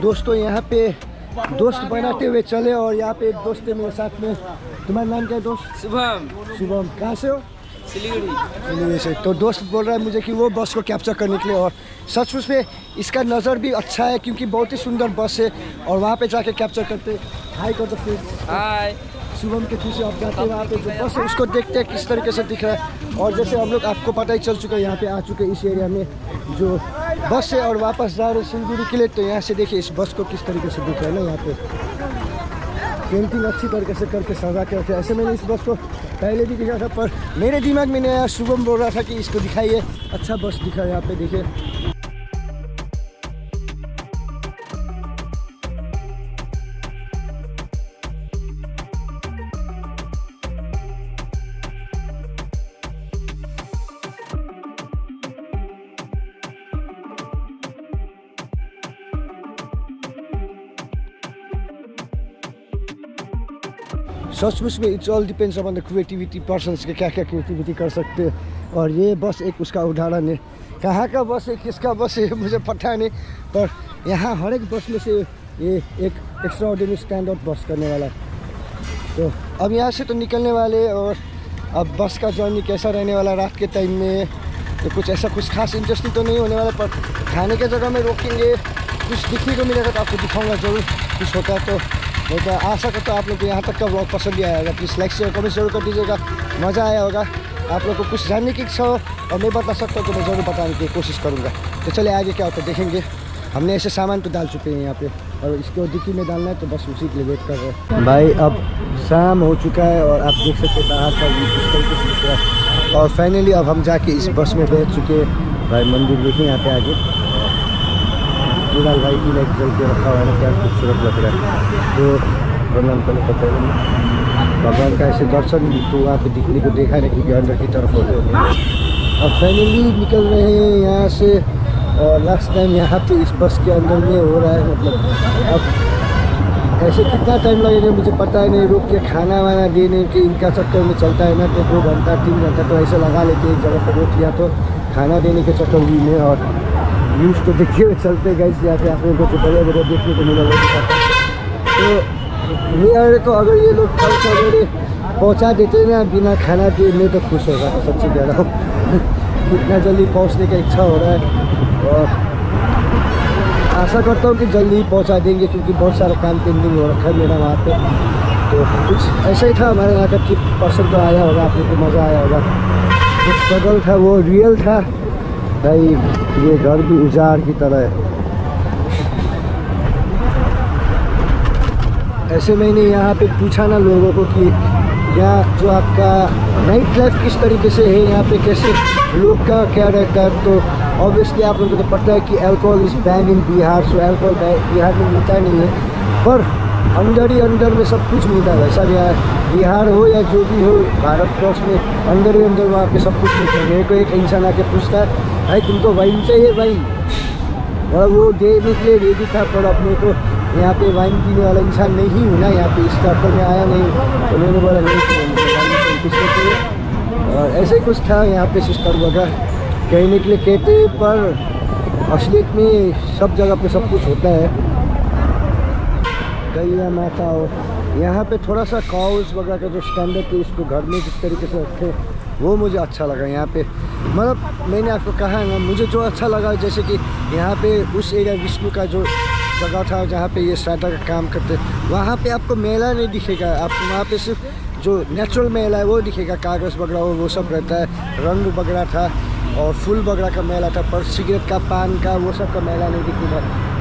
दोस्तों यहाँ पे दोस्त बनाते हुए चले और यहाँ पे एक दोस्त है मेरे साथ में। तुम्हारा नाम क्या है दोस्त? शुभम। शुभम। कहाँ से हो? सिलीगुड़ी से। तो दोस्त बोल रहा है मुझे कि वो बस को कैप्चर करने के लिए, और सचमुच में इसका नज़र भी अच्छा है क्योंकि बहुत ही सुंदर बस है और वहाँ पे जाके कैप्चर करते। हाय कर दो फिर। हाय। शुभम के थ्रू से आप जाते हैं वहाँ पे जो बस है उसको देखते हैं किस तरीके से दिख रहा है। और जैसे हम लोग आपको पता ही चल चुका है यहाँ पे आ चुके हैं इस एरिया में जो बस है और वापस जा रहे सिलीगुड़ी के लिए। तो यहाँ से देखिए इस बस को किस तरीके से दिख रहा है ना, यहाँ पे पेंटिंग अच्छी तरीके से करके सजा के रखे। ऐसे मैंने इस बस को पहले भी दिखा था पर मेरे दिमाग में नहीं आया। शुभम बोल रहा था कि इसको दिखाइए, अच्छा बस दिखा है यहाँ पे देखिए। सचमुच में it's all depends on the creativity persons के क्या क्या क्रिएटिविटी कर सकते हैं। और ये बस एक उसका उदाहरण है। कहाँ का बस है किसका बस है मुझे पता नहीं, पर यहाँ हर एक बस में से ये एक एक्स्ट्राऑर्डिनरी स्टैंड आउट बस करने वाला है। तो अब यहाँ से तो निकलने वाले और अब बस का जर्नी कैसा रहने वाला रात के टाइम में, तो कुछ ऐसा कुछ खास इंटरेस्टिंग तो नहीं होने वाला, पर खाने के जगह में रोकेंगे, कुछ दिखने को मिलेगा तो आपको दिखाऊँगा ज़रूर कुछ होता है। तो मैं आशा करता हूँ आप लोग को यहाँ तक का व्लॉग पसंद भी आया होगा। प्लीज़ लाइक शेयर कमेंट जरूर कर दीजिएगा, मज़ा आया होगा। आप लोग को कुछ जानने की इच्छा हो और मैं बता सकता हूँ तो मैं ज़रूर बताने की कोशिश करूँगा। तो चले आगे क्या होता है देखेंगे। हमने ऐसे सामान तो डाल चुके हैं यहाँ पे और इसको डिक्की में डालना है तो बस उसी के लिए वेट कर रहे हैं। भाई अब शाम हो चुका है और आप देख सकते हैं बाहर का किस तरीके से दिख रहा है। और फाइनली अब हम जाके इस बस में बैठ चुके हैं। भाई मंदिर देखिए यहाँ पे आगे पूरा लाइटिंग लाइट जल के रखा हुआ है, क्या खूबसूरत लग रहा है। तो प्रणाम करने पता है भगवान का ऐसे दर्शन तो वहाँ पे दिखने को देखा नहीं क्योंकि अंदर की तरफ हो रहे हैं। अब फाइनली निकल रहे हैं यहाँ से और लास्ट टाइम यहाँ पे इस बस के अंदर में हो रहा है। मतलब अब ऐसे कितना टाइम लगेगा मुझे पता ही नहीं। रुक के खाना वाना देने के इनका चक्कर में चलता है ना, तो 2 घंटा 3 घंटा तो ऐसे लगा लेते हैं एक जगह पर रोक लिया तो खाना देने के चक्कर में। और व्यूज़ तो देखते हुए चलते गए यहाँ पे आप लोगों को बड़े बड़े देखने को मिला। तो मेरे को अगर ये लोग कल सवेरे पहुँचा देते ना बिना खाना दिए मैं तो खुश होगा, तो सच्ची कह रहा हूँ। इतना जल्दी पहुँचने का इच्छा हो रहा है और आशा करता हूँ कि जल्दी ही पहुँचा देंगे क्योंकि बहुत सारा काम पेंडिंग हो रखा है मेरा वहाँ पे। तो कुछ ऐसा ही था हमारे यहाँ का ट्रिप। पसंद तो आया होगा आप लोग को, मज़ा आया होगा। जो स्ट्रगल था वो रियल था भाई। ये घर भी उजाड़ की तरह है। ऐसे मैंने यहाँ पे पूछा ना लोगों को कि यहाँ जो आपका नाइट लाइफ किस तरीके से है, यहाँ पे कैसे लोग का क्या रहता है। तो ऑब्वियसली आप लोगों को तो पता है कि alcohol is ban in Bihar. So alcohol Bihar में मिलता नहीं है, पर अंदर ही अंदर में सब कुछ मिलता है। वैसा बिहार हो या जो भी हो भारतवर्ष में अंदर ही अंदर वहाँ पे सब कुछ मिलता है। मेरे को एक इंसान आके पूछता है भाई तुमको वाइन चाहिए भाई, और वो देने के लिए रेडी था, पर अपने को यहाँ पे वाइन पीने वाला इंसान नहीं हूँ ना, यहाँ पे इस सर्कल में आया नहीं तो मैंने बोला नहीं चाहिए। और ऐसे ही कुछ था यहाँ पे सिस्टर वगैरह कहने के लिए कहते हैं, पर असलियत में सब जगह पे सब कुछ होता है। गैया माता हो यहाँ पे थोड़ा सा काउस वगैरह का जो स्टैंडर्ड है इसको घर में जिस तरीके से रखे वो मुझे अच्छा लगा यहाँ पे। मतलब मैंने आपको कहा है ना, मुझे जो अच्छा लगा जैसे कि यहाँ पे उस एरिया विष्णु का जो जगह था जहाँ पे ये स्टार्टर का काम करते, वहाँ पे आपको मेला नहीं दिखेगा। आपको वहाँ पे सिर्फ जो नेचुरल मेला है वो दिखेगा, कागज़ वगैरह वो सब रहता है, रंग वगैरह था और फूल वगैरह का मेला था, पर सिगरेट का पान का वो सब का मेला नहीं दिखेगा।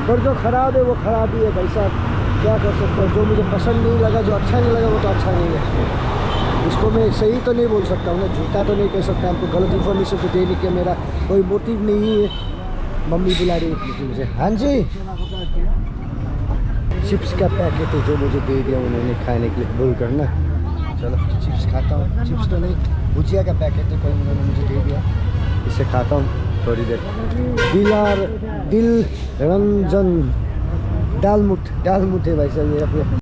पर जो ख़राब है वो ख़राब ही है भाई साहब, क्या कर सकते हो। जो मुझे पसंद नहीं लगा, जो अच्छा नहीं लगा वो तो अच्छा नहीं है। इसको मैं सही तो नहीं बोल सकता हूँ ना, झूठा तो नहीं कह सकता। आपको गलत इन्फॉर्मेशन तो देने के मेरा कोई मोटिव नहीं है। मम्मी बुला रही है मुझे। हाँ जी, चिप्स का पैकेट है जो मुझे दे दिया उन्होंने खाने के लिए बोल कर ना। चलो चिप्स खाता हूँ। चिप्स तो नहीं, भुजिया का पैकेट है कोई उन्होंने मुझे दे दिया, इसे खाता हूँ थोड़ी देर। दिल रंजन दालमुट है भाई साहब ये अपने।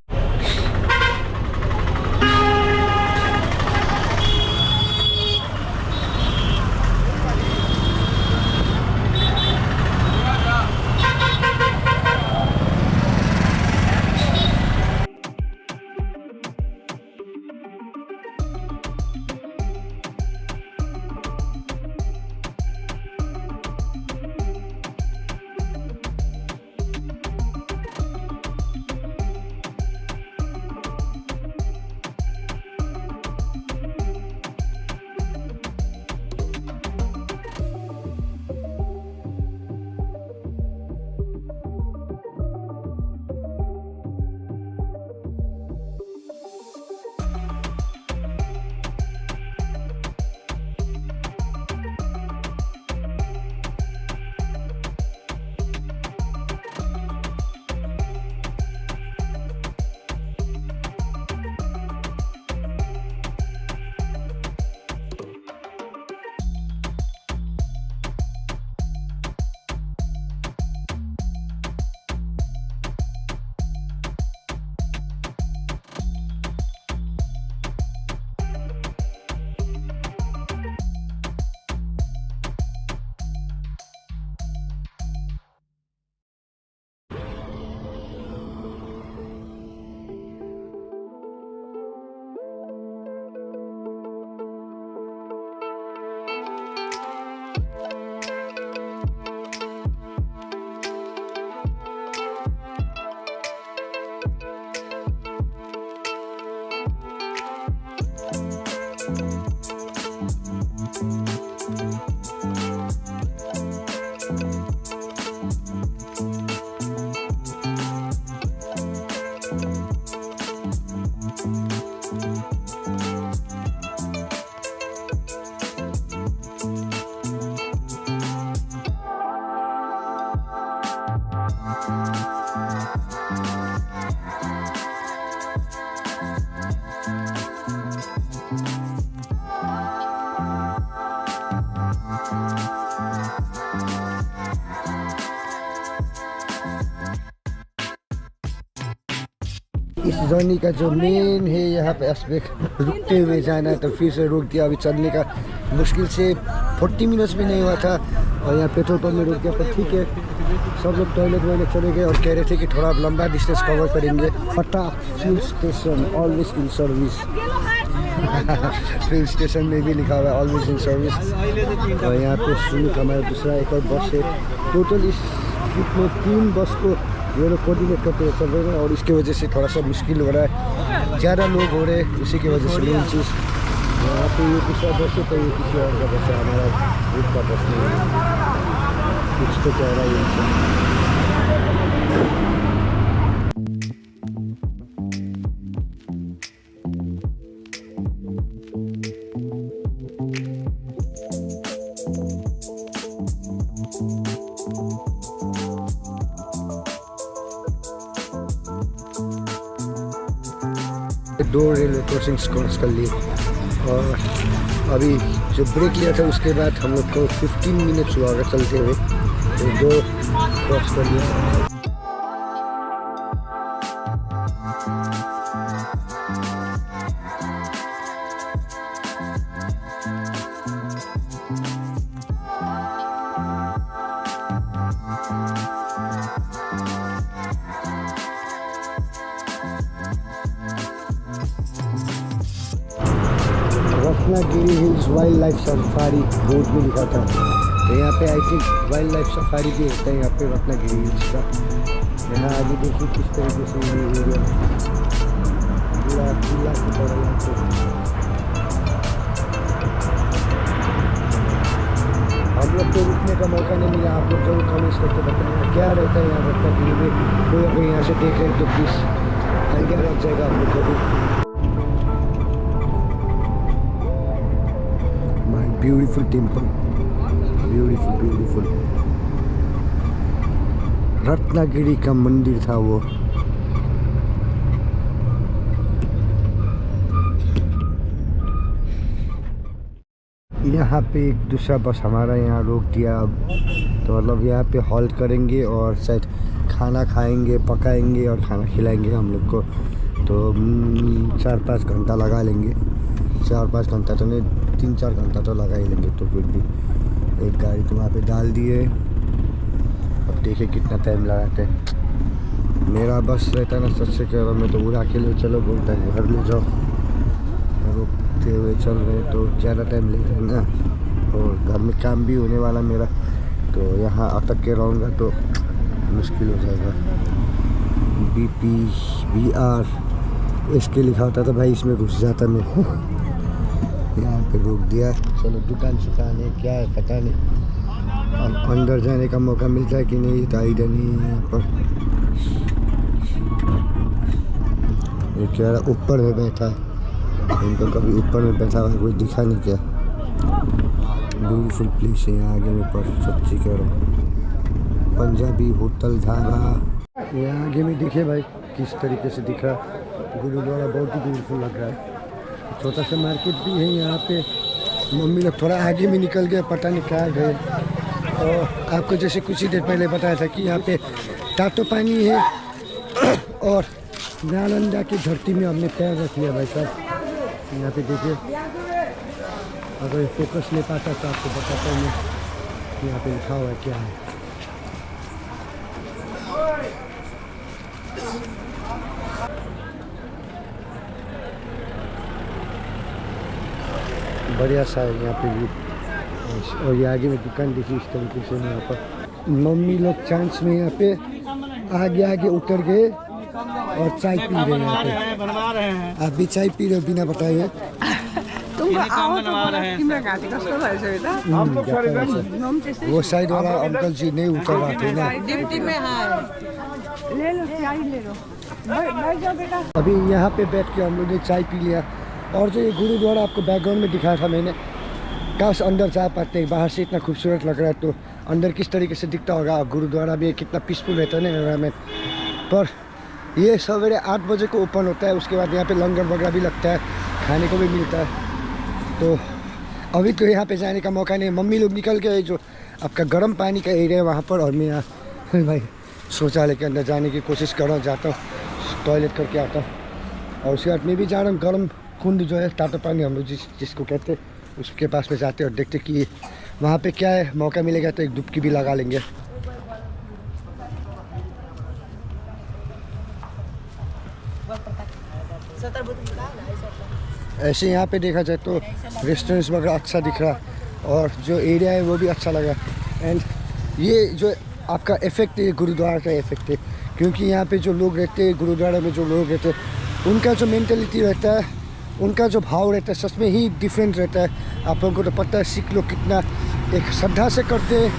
इस जर्नी का जो मेन है यहाँ पे एस्पेक्ट रुकते हुए जाना है, तो फिर से रोक दिया। अभी चलने का मुश्किल से 40 मिनट्स भी नहीं हुआ था और यहाँ पेट्रोल पंप में रुक गया। पर ठीक है, सब लोग टॉयलेट वॉयलेट चले गए और कह रहे थे कि थोड़ा लंबा डिस्टेंस कवर करेंगे। पटा fuel station always in service. Fuel station में भी लिखा हुआ है ऑलवेज इन सर्विस। और यहाँ पे सुनिक हमारा दूसरा एक और बस है। टोटल इस ट्रिप में 3 बस को ये लोग कोऑर्डिनेट करते हुए चल रहे हैं और इसकी वजह से थोड़ा सा मुश्किल हो रहा है, ज़्यादा लोग हो रहे हैं, इसी की वजह से मेन चीज़। यहाँ पे ये दूसरा बस है तो ये किसी और का बस है, हमारा ग्रुप का बस नहीं है। कुछ तो कह रहा है ये। दो रेलवे क्रॉसिंग्स क्रॉस कर लिए और अभी जो ब्रेक लिया था उसके बाद हम लोग को 15 मिनट्स हुआ होगा चलते हुए, तो 2 क्रॉस कर लिया। Ratnagiri hills wild life safari board में लिखा था, तो यहाँ पे I think wild life safari भी होता है यहाँ पे रत्नागिरी हिल्स का। यहाँ आगे देखिए किस तरीके से ये एरिया पूरा खुला की तरह यहाँ पे। हम लोग को रुकने का मौका नहीं मिला, आप लोग जरूर कमेंट्स करके बताएंगे क्या रहता है यहाँ रत्नागिरी में। कोई अगर यहाँ से देख रहे हैं तो प्लीज़ आइडिया लग जाएगा आप लोग को भी। ब्यूटीफुल टेम्पल, ब्यूटीफुल रत्नागिरी का मंदिर था वो। यहाँ पे एक दूसरा बस हमारा यहाँ रोक दिया अब, तो मतलब यहाँ पे हॉल्ट करेंगे और शायद खाना खाएंगे, पकाएंगे और खाना खिलाएंगे हम लोग को। तो 4-5 घंटा लगा लेंगे, 4-5 घंटा तो नहीं, 3-4 घंटा तो लगा ही लेंगे। तो फिर भी एक गाड़ी तो वहाँ पे डाल दिए, अब देखिए कितना टाइम लगाते हैं। मेरा बस रहता ना, सच से कह रहा हूँ, मैं तो उड़ा के ले चलो बोलता है, घर ले जाओ, रुकते हुए चल रहे तो ज़्यादा टाइम लेता है ना, और घर में काम भी होने वाला मेरा, तो यहाँ अटक के रहूँगा तो मुश्किल हो जाएगा। BPBR इसके लिखा होता था भाई, इसमें घुस जाता मैं। यहाँ पे रोक दिया, चलो दुकान सुखाने क्या है पता नहीं, अब अंदर जाने का मौका मिलता है कि नहीं तो आइडिया नहीं है यहाँ पर। ये कह रहा ऊपर में बैठा है, इनको कभी ऊपर में बैठा हुआ कोई दिखा नहीं क्या। ब्यूटीफुल प्लेस है यहाँ आगे में, पर सच्ची कह रहा हूँ। पंजाबी होटल ढाबा यहाँ आगे में दिखे भाई किस तरीके से दिख रहा। गुरुद्वारा बहुत ही ब्यूटीफुल लग रहा है। छोटा सा मार्केट भी है यहाँ पे। मम्मी लोग थोड़ा आगे में निकल गए, पता नहीं कहाँ गए। और आपको जैसे कुछ ही देर पहले बताया था कि यहाँ पे टाटो पानी है और नालंदा की धरती में हमने पैर रख लिया भाई साहब। यहाँ पे देखिए, अगर फोकस नहीं पाता तो आपको बताता हूँ मैं यहाँ पे लिखा हुआ है क्या है। बढ़िया सा है यहाँ पे भी। और ये आगे में दुकान देखिए इस तरीके से यहाँ पर। मम्मी लोग चांस में यहाँ पे आगे उतर गए और चाय पी रहे हैं यहाँ पे। आप भी चाय पी रहे हो बिना बताए? वो साइड वाला अंकल जी नहीं उतर रहा थे ना। अभी यहाँ पे बैठ के हम लोग ने चाय पी लिया। और जो ये गुरुद्वारा आपको बैकग्राउंड में दिखाया था मैंने, काश अंदर जा पाते। बाहर से इतना खूबसूरत लग रहा है तो अंदर किस तरीके से दिखता होगा। गुरुद्वारा भी कितना पीसफुल रहता है ना एनवायरनमेंट। पर ये सवेरे 8 बजे को ओपन होता है, उसके बाद यहाँ पे लंगर वगैरह भी लगता है, खाने को भी मिलता है। तो अभी तो यहाँ पे जाने का मौका नहीं। मम्मी लोग निकल गए जो आपका गर्म पानी का एरिया है वहाँ पर, और मैं यहाँ भाई शौचालय के अंदर जाने की कोशिश कर रहा हूँ, जाता हूँ टॉयलेट करके आता हूँ। और उसके बाद मैं भी जा रहा हूँ गर्म कुंड जो है टाटा पानी हम लोग जिसको कहते हैं उसके पास में जाते हैं और देखते कि वहाँ पे क्या है। मौका मिलेगा तो एक डुबकी भी लगा लेंगे। ऐसे यहाँ पे देखा जाए तो रेस्टोरेंट्स वगैरह अच्छा दिख रहा है और जो एरिया है वो भी अच्छा लगा। एंड ये जो आपका इफेक्ट है गुरुद्वारा का इफेक्ट है, क्योंकि यहाँ पे जो लोग रहते हैं गुरुद्वारा में जो लोग रहते हैं उनका जो मेंटेलिटी रहता है, उनका जो भाव रहता है सच में ही डिफरेंट रहता है। आप लोगों को तो पता है सिख लोग कितना एक श्रद्धा से करते हैं,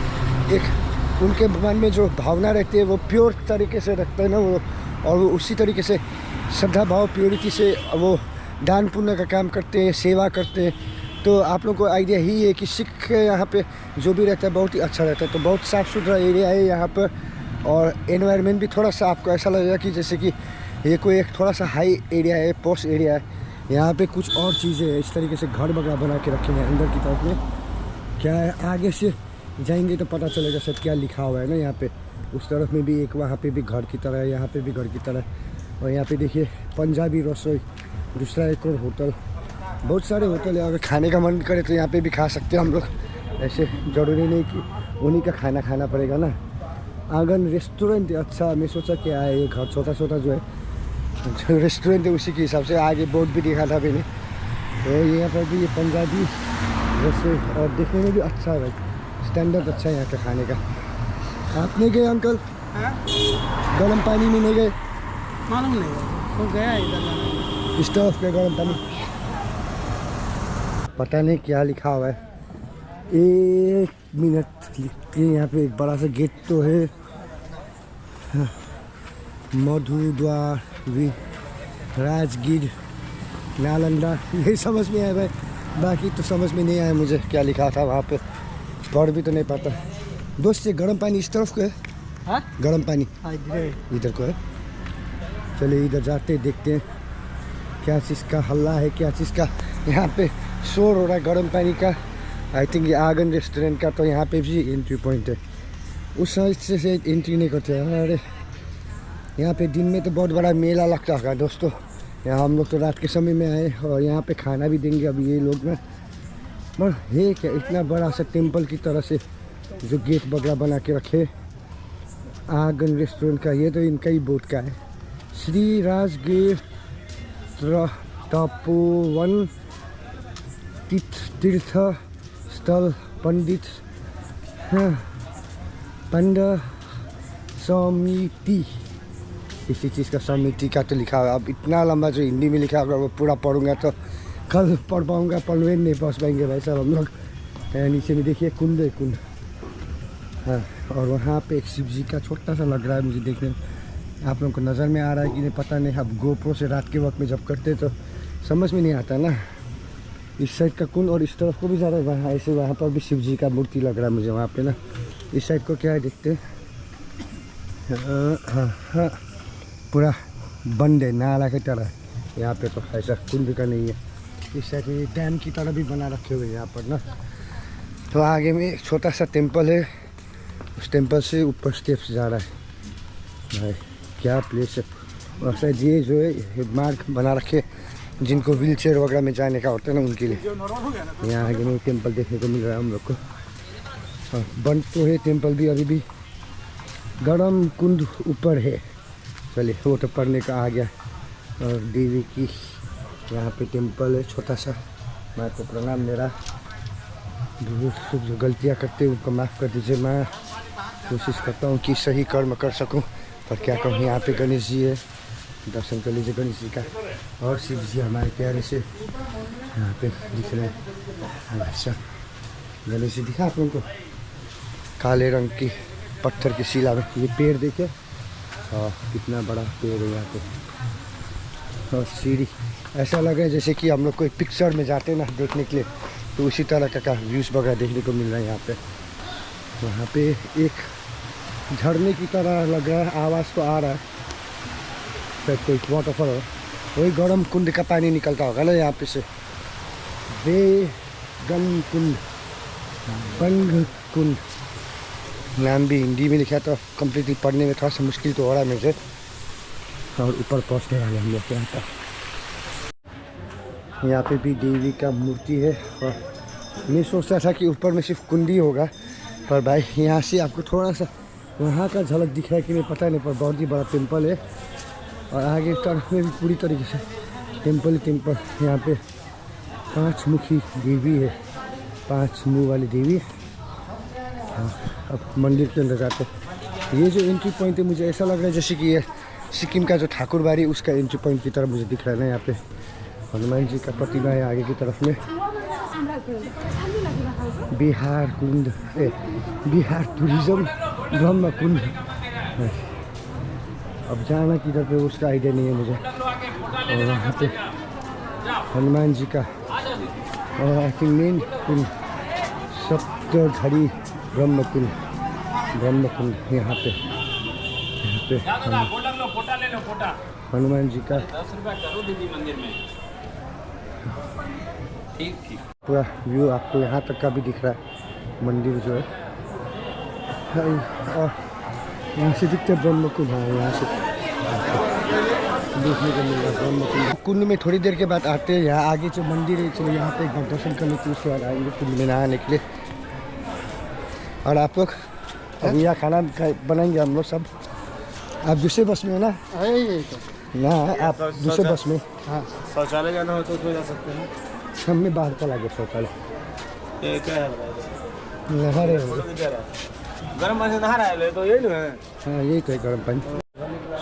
एक उनके मन में जो भावना रहती है वो प्योर तरीके से रखते हैं ना वो, और वो उसी तरीके से श्रद्धा भाव प्योरिटी से वो दान पुण्य का काम करते हैं, सेवा करते हैं। तो आप लोगों को आइडिया ही है कि सिख यहाँ पे जो भी रहता है बहुत ही अच्छा रहता है। तो बहुत साफ़ सुथरा एरिया है यहाँ पर और एनवायरनमेंट भी थोड़ा सा आपको ऐसा लगेगा कि जैसे कि ये कोई एक थोड़ा सा हाई एरिया है, पॉश एरिया है। यहाँ पे कुछ और चीज़ें हैं, इस तरीके से घर वगैरह बना के रखे हैं अंदर की तरफ में। क्या है आगे से जाएंगे तो पता चलेगा सर क्या लिखा हुआ है ना यहाँ पे। उस तरफ में भी एक वहाँ पे भी घर की तरह है, यहाँ पे भी घर की तरह है। और यहाँ पे देखिए पंजाबी रसोई, दूसरा एक और होटल, बहुत सारे होटल है। अगर खाने का मन करे तो यहाँ पे भी खा सकते हैं हम लोग, ऐसे ज़रूरी नहीं कि उन्हीं का खाना खाना पड़ेगा ना। आंगन रेस्टोरेंट अच्छा, मैं सोचा क्या है ये घर छोटा छोटा जो है जो रेस्टोरेंट है उसी के हिसाब से आगे बोर्ड भी दिखा था मैंने। तो यहाँ पर भी ये पंजाबी रसोई और देखने में भी अच्छा है भाई, स्टैंडर्ड अच्छा है यहाँ का खाने का। आप नहीं गए अंकल? गर्म पानी में नहीं गए? मालूम नहीं वो गया इधर स्टोव पे गर्म पानी, पता नहीं क्या लिखा हुआ है। 1 मिनट लिखते हैं यहाँ पे। एक बड़ा सा गेट तो है, मधुद्वार राजगीर नालंदा, यही समझ में आया भाई, बाकी तो समझ में नहीं आया मुझे क्या लिखा था वहाँ पे, पढ़ भी तो नहीं पाता। दोस्त ये गर्म पानी इस तरफ को है? हाँ गर्म पानी इधर को है। चलिए इधर जाते देखते हैं क्या चीज़ का हल्ला है, क्या चीज़ का यहाँ पे शोर हो रहा है गर्म पानी का। आई थिंक ये आंगन रेस्टोरेंट का तो यहाँ पे भी एंट्री पॉइंट है, उस साइड से एंट्री नहीं करते। अरे यहाँ पे दिन में तो बहुत बड़ा मेला लगता है दोस्तों। यहाँ हम लोग तो रात के समय में आए और यहाँ पे खाना भी देंगे अभी ये लोग ना। पर ये क्या इतना बड़ा सा टेम्पल की तरह से जो गेट वगैरह बना के रखे आंगन रेस्टोरेंट का, ये तो इनका ही बोर्ड का है। श्री राजगीर तपोवन तीर्थ स्थल पंडित पंडित समिति, किसी चीज़ का समिति का तो लिखा हुआ। अब इतना लंबा जो हिंदी में लिखा होगा वो पूरा पढ़ूंगा तो कल पढ़ पाऊँगा, पढ़ने नहीं पहुँच पाएंगे भाई साहब हम लोग। नीचे में देखिए कुंड है, कुंड हाँ। और वहाँ पे एक शिव जी का छोटा सा लग रहा है मुझे देखने में। आप लोगों को नज़र में आ रहा है कि नहीं पता नहीं। अब गोप्रो से रात के वक्त में जब करते तो समझ में नहीं आता ना। इस साइड का कुंड और इस तरफ को भी जा रहा है वहाँ, ऐसे वहाँ पर भी शिव जी का मूर्ति लग रहा है मुझे वहाँ पे ना। इस साइड को क्या है देखते हैं। हाँ हाँ पूरा बंद है नाला की तरह, यहाँ पे तो ऐसा कुंड का नहीं है। इस साइड में डैम की तरह भी बना रखे हुए यहाँ पर ना। तो आगे में एक छोटा सा टेम्पल है, उस टेम्पल से ऊपर स्टेप्स जा रहा है भाई, क्या प्लेस है। और शायद ये जो है मार्ग बना रखे जिनको व्हील चेयर वगैरह में जाने का होता है ना उनके लिए। यहाँ आगे में टेम्पल देखने को मिल रहा है हम लोग को। और बंद तो है टेम्पल भी, अभी भी गर्म कुंड ऊपर है। चलिए वो तो पढ़ने का आ गया। और देवी की यहाँ पे टेम्पल है छोटा सा। माँ को प्रणाम, मेरा जो गलतियाँ करते हैं उनको माफ़ कर दीजिए। मैं कोशिश करता हूँ कि सही कर्म कर सकूँ, पर क्या कहूँ। यहाँ पे गणेश जी है, दर्शन कर लीजिए गणेश जी का। और शिव जी हमारे प्यारे से यहाँ पे दिख रहे हैं। अच्छा गणेश जी दिखा आप लोगों को, काले रंग की पत्थर की शिला में। ये पेड़ देखिए और कितना बड़ा पेड़ है यहाँ पे। और सीढ़ी ऐसा लग रहा है जैसे कि हम लोग कोई पिक्चर में जाते हैं ना देखने के लिए, तो उसी तरह का व्यूज़ वगैरह देखने को मिल रहा है यहाँ पे। वहाँ पे एक झरने की तरह लग रहा है, आवाज़ तो आ रहा है, शायद कोई वाटरफॉल हो। वही गर्म कुंड का पानी निकलता होगा ना यहाँ पे से। बेगम कुंड, बंग कुंड नाम भी हिंदी में लिखा, तो कम्प्लीटली पढ़ने में थोड़ा सा मुश्किल तो हो रहा है मुझे। और ऊपर पहुँचने वाले हम लोग यहाँ पर। यहाँ पे भी देवी का मूर्ति है। और मैं सोच रहा था कि ऊपर में सिर्फ कुंडी होगा, पर भाई यहाँ से आपको थोड़ा सा वहाँ का झलक दिख रहा है कि नहीं पता नहीं, पर बहुत ही बड़ा टेम्पल है। और आगे तरफ में भी पूरी तरीके से टेम्पल। यहाँ पे 5 मुखी देवी है, 5 मुँह वाली देवी। अब मंदिर के अंदर जाते हैं। ये जो एंट्री पॉइंट है मुझे ऐसा लग रहा है जैसे कि ये सिक्किम का जो ठाकुरबाड़ी उसका एंट्री पॉइंट की तरफ मुझे दिख रहा है ना। यहाँ पे हनुमान जी का प्रतिमा है आगे की तरफ में। बिहार टूरिज्म ब्रह्म कुंड। अब जाना किधर पे उसका आइडिया नहीं है मुझे। और वहाँ पे हनुमान जी का और आई थिंक मेन कुंड सप्तघड़ी ब्रह्म कुंड यहाँ पे हनुमान जी का पूरा व्यू आपको यहाँ तक का भी दिख रहा है मंदिर जो है। और यहाँ से दिखते ब्रह्म कुंड। हाँ, यहाँ से देखने को मिल रहा है ब्रह्म कुंड। कुंड में थोड़ी देर के बाद आते हैं। यहाँ आगे जो मंदिर है चलो यहाँ पे एक बार दर्शन करने के उसके बाद आएंगे कुंड में नहाने के लिए। और आप लोग अब यहाँ खाना बनाएंगे हम लोग सब। आप दूसरे बस में हो ना? ना आप दूसरे बस में। हाँ, शौचालय जाना हो तो उसमें जा सकते हैं। हम में बाहर का लगे शौचालय। ये क्या है? नहा रहे होंगे। गर्म पानी से नहा रहा है तो यही है। हाँ, यही तो है गर्म पानी।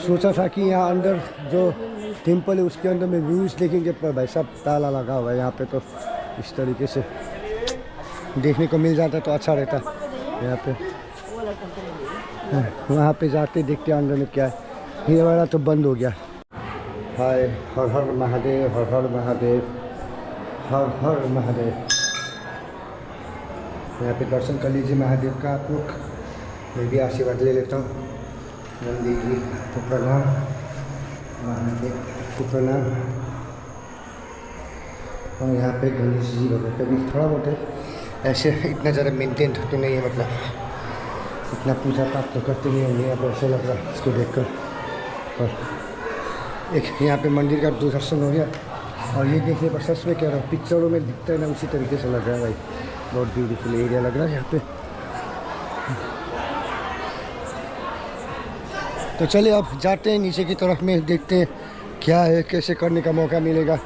सोचा था कि यहाँ अंदर जो टेम्पल है उसके अंदर में व्यूज देखेंगे, पर भाई सब ताला लगा हुआ है यहाँ पे। तो इस तरीके से देखने को मिल जाता तो अच्छा रहता यहाँ पे। वहाँ पे जाते देखते अंदर में क्या है। ये वाला तो बंद हो गया। हाय हर हर महादेव, हर हर महादेव, हर हर महादेव। यहाँ पे दर्शन कर लीजिए महादेव का आप लोग। मैं भी आशीर्वाद ले लेता हूँ। नंदी जी को प्रणाम, महादेव को प्रणाम। और यहाँ पे गणेश जी वगैरह भी थोड़ा बहुत है, ऐसे इतना ज़्यादा मेंटेन तो नहीं है, मतलब इतना पूजा पाठ तो करते नहीं होंगे। यहाँ पर ऐसा लग रहा है इसको देखकर। और एक यहाँ पे मंदिर का दर्शन हो गया। और ये देखने पर सच में कह रहा हूँ, पिक्चरों में दिखता है ना उसी तरीके से लग रहा है भाई। बहुत ब्यूटीफुल एरिया लग रहा है यहाँ पे। तो चलिए अब जाते हैं नीचे की तरफ में, देखते हैं क्या है, कैसे करने का मौका मिलेगा।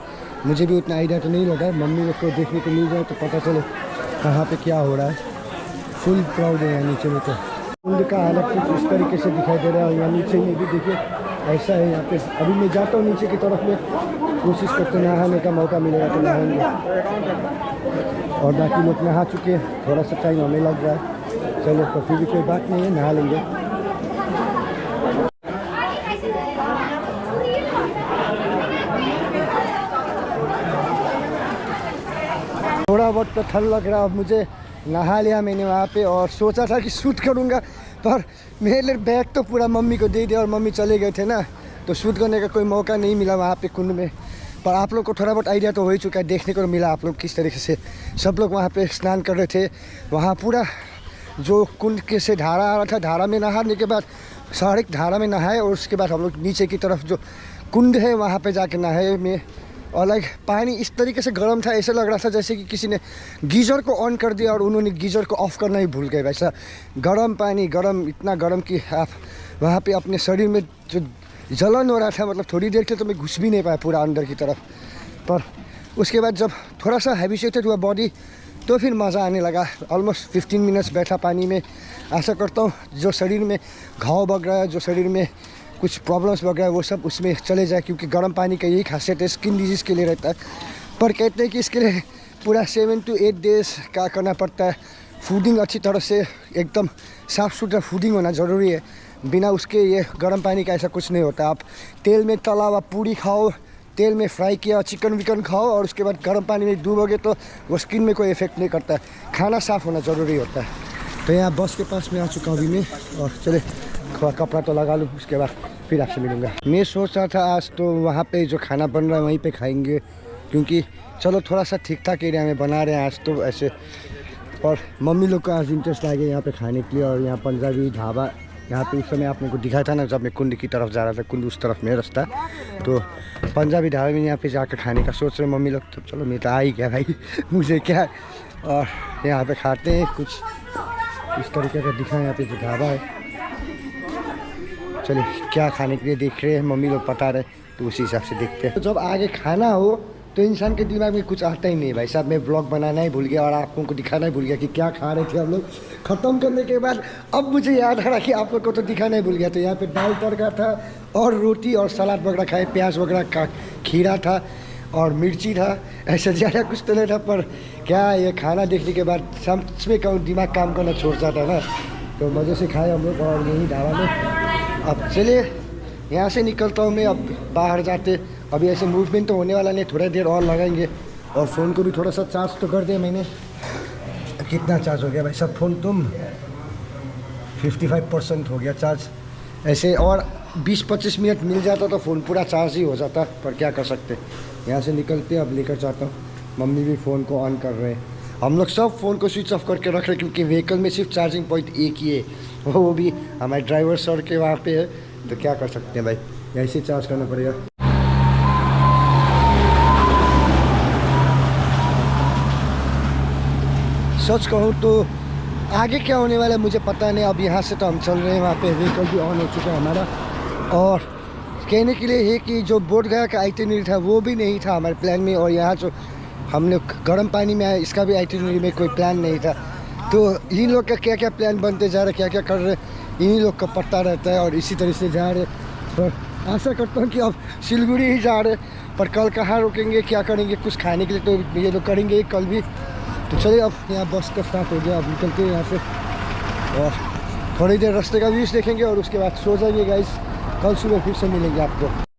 मुझे भी उतना आइडिया तो नहीं लगा है। मम्मी लोग को देखने को मिल जाए तो पता चले कहाँ पे क्या हो रहा है। फुल क्राउड है यहाँ नीचे में। तो कुंड का हालत कुछ इस तरीके से दिखाई दे रहा है। यहाँ नीचे में भी देखिए ऐसा है यहाँ पे। अभी मैं जाता हूँ नीचे की तरफ में, कोशिश करते नहाने का मौका मिलेगा तो नहाएंगे। और बाकी लोग नहा चुके हैं, थोड़ा सा टाइम हमें लग रहा है। चलो तो फिर भी कोई बात नहीं है, नहा लेंगे। थोड़ा बहुत तो ठंड लग रहा है। अब मुझे नहा लिया मैंने वहाँ पे, और सोचा था कि शूट करूँगा, पर मेरे बैग तो पूरा मम्मी को दे दिया और मम्मी चले गए थे ना, तो शूट करने का कोई मौका नहीं मिला वहाँ पे कुंड में। पर आप लोग को थोड़ा बहुत आइडिया तो हो ही चुका है, देखने को मिला आप लोग किस तरीके से सब लोग वहाँ पे स्नान कर रहे थे। वहाँ पूरा जो कुंड के से धारा आ रहा था, धारा में नहाने के बाद सारे धारा में नहाए, और उसके बाद हम लोग नीचे की तरफ जो कुंड है वहाँ पे जाके नहाए में। और लाइक पानी इस तरीके से गर्म था, ऐसा लग रहा था जैसे कि किसी ने गीज़र को ऑन कर दिया और उन्होंने गीज़र को ऑफ़ करना ही भूल गए। वैसा गर्म पानी, गर्म, इतना गर्म कि आप वहाँ पे अपने शरीर में जो जलन हो रहा था, मतलब थोड़ी देर के तो मैं घुस भी नहीं पाया पूरा अंदर की तरफ। पर उसके बाद जब थोड़ा सा हैबिचुएटेड हुआ बॉडी, तो फिर मज़ा आने लगा। ऑलमोस्ट 15 मिनट्स बैठा पानी में। आशा करता हूँ जो शरीर में घाव बग रहा है, जो शरीर में कुछ प्रॉब्लम्स वगैरह वो सब उसमें चले जाए, क्योंकि गर्म पानी का यही खासियत है, स्किन डिजीज़ के लिए रहता है। पर कहते हैं कि इसके लिए पूरा 7 to 8 डेज़ का करना पड़ता है। फूडिंग अच्छी तरह से एकदम साफ़ सुथरा फूडिंग होना ज़रूरी है, बिना उसके ये गर्म पानी का ऐसा कुछ नहीं होता। आप तेल में तला हुआ पूरी खाओ, तेल में फ्राई किया चिकन विकन खाओ, और उसके बाद गर्म पानी में डूबोगे तो वो स्किन में कोई इफेक्ट नहीं करता है। खाना साफ़ होना ज़रूरी होता है। तो यहाँ बस के पास में आ चुका हूँ अभी मैं, और चले थोड़ा कपड़ा तो लगा लूँ, उसके बाद फिर आपसे मिलूँगा। मैं सोच रहा था आज तो वहाँ पे जो खाना बन रहा है वहीं पे खाएंगे, क्योंकि चलो थोड़ा सा ठीक ठाक एरिया में बना रहे हैं आज तो ऐसे। और मम्मी लोग का आज इंटरेस्ट आ गया यहाँ पे खाने के लिए, और यहाँ पंजाबी ढाबा यहाँ पे उस समय आपने को दिखाया था ना जब मैं कुंड की तरफ जा रहा था, कुंड उस तरफ में रास्ता। तो पंजाबी ढाबे में यहाँ पे जाकर खाने का सोच रहे मम्मी लोग। तो चलो मैं तो आ ही गया भाई, मुझे क्या। और यहाँ पे खाते हैं कुछ इस तरीके का दिखा। यहाँ पे जो ढाबा है, चलिए क्या खाने के लिए देख रहे हैं मम्मी लोग बता रहे, तो उसी हिसाब से देखते हैं। तो जब आगे खाना हो तो इंसान के दिमाग में कुछ आता ही नहीं भाई साहब। मैं ब्लॉग बनाना ही भूल गया और आप लोगों को दिखाना ही भूल गया कि क्या खा रहे थे हम लोग। ख़त्म करने के बाद अब मुझे याद आ रहा कि आप लोग को तो दिखाना ही भूल गया। तो यहाँ पे दाल तड़का था और रोटी और सलाद वगैरह खाए, प्याज वगैरह का खीरा था और मिर्ची था। ऐसा ज़्यादा कुछ तो नहीं था, पर क्या ये खाना देखने के बाद सच में कहूँ दिमाग काम करना छोड़ जाता ना। तो मज़े से खाए हम लोग और यही ढाबा में। अब चलिए यहाँ से निकलता हूँ मैं, अब बाहर जाते। अभी ऐसे मूवमेंट तो होने वाला नहीं, थोड़ा देर और लगाएंगे। और फ़ोन को भी थोड़ा सा चार्ज तो कर दिया मैंने। कितना चार्ज हो गया भाई सब फ़ोन तुम? 55% हो गया चार्ज। ऐसे और 20-25 मिनट मिल जाता तो फ़ोन पूरा चार्ज ही हो जाता, पर क्या कर सकते। यहाँ से निकलते अब लेकर जाता हूँ। मम्मी भी फ़ोन को ऑन कर रहे हैं। हम लोग सब फ़ोन को स्विच ऑफ करके रख रहे हैं क्योंकि व्हीकल में सिर्फ चार्जिंग पॉइंट एक ही है, वो भी हमारे ड्राइवर सर के वहाँ पे है। तो क्या कर सकते हैं भाई, ऐसे चार्ज करना पड़ेगा। सच कहूँ तो आगे क्या होने वाला है मुझे पता नहीं। अब यहाँ से तो हम चल रहे हैं, वहाँ पे व्हीकल भी ऑन हो चुका है हमारा। और कहने के लिए है कि जो बोध गया का आइटिनरी था वो भी नहीं था हमारे प्लान में, और यहाँ जो हम लोग गर्म पानी में आए इसका भी आइटिनरी में कोई प्लान नहीं था। तो इन लोग का क्या क्या प्लान बनते जा रहे, क्या क्या कर रहे, इन्हीं लोग का पता रहता है और इसी तरह से जा रहे। पर आशा करता हूँ कि अब सिलगुड़ी ही जा रहे, पर कल कहाँ रुकेंगे, क्या करेंगे, कुछ खाने के लिए तो ये लोग करेंगे कल भी। तो चलिए अब यहाँ बस का स्टार्ट हो गया, अब निकलते हैं यहाँ से और थोड़ी देर रास्ते का व्यूज़ देखेंगे और उसके बाद सो जाएंगे गाइस। कल सुबह फिर से मिलेंगे आपको।